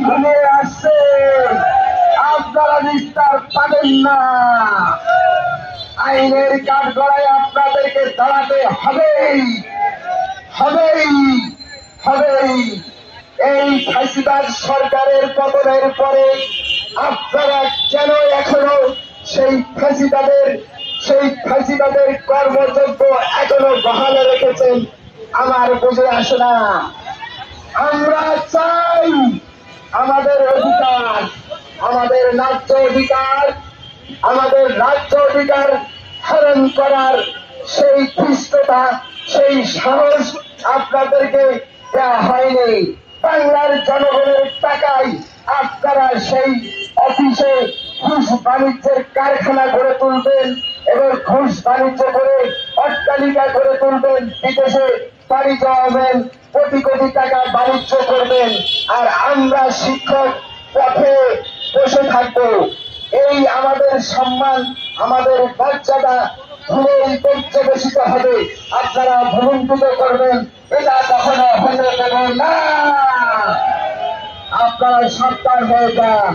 ঘুমিয়ে আসছে, আপনারা নিস্তার পাবেন না। আইনের কাঠগড়ায় আপনাদেরকে দাঁড়াতে হবেই হবেই হবেই। এই ফাঁসিবাদ সরকারের পতনের পরে আপনারা কেন এখনো সেই ফাঁসিবাদের কর্মযজ্ঞ এখনো বহালে রেখেছেন আমার বুঝে আসে না। আমরা চাই আমাদের অধিকার, আমাদের ন্যায্য অধিকার, আমাদের রাজ্য অধিকার হরণ করার সেই ধৃষ্টতা, সেই সাহস আপনাদেরকে দেওয়া হয়নি। বাংলার জনগণের টাকায় আপনারা সেই অফিসে ঘুষ বাণিজ্যের কারখানা গড়ে তুলবেন এবং ঘুষ বাণিজ্য করে অট্টালিকা গড়ে তুলবেন, বিদেশে বাড়ি জমাবেন, কোটি কোটি টাকা বাণিজ্য করবেন, আর আমরা শিক্ষক পথে বসে থাকবো। এই আমাদের সম্মান, আমাদের মর্যাদা ভুলেই পর্যবেসিত হবে। আপনারা ভুলুণ্ঠিত করবেন, এটা কখনো হতে দেবেন না। আপনারা সরকার হয়ে যান।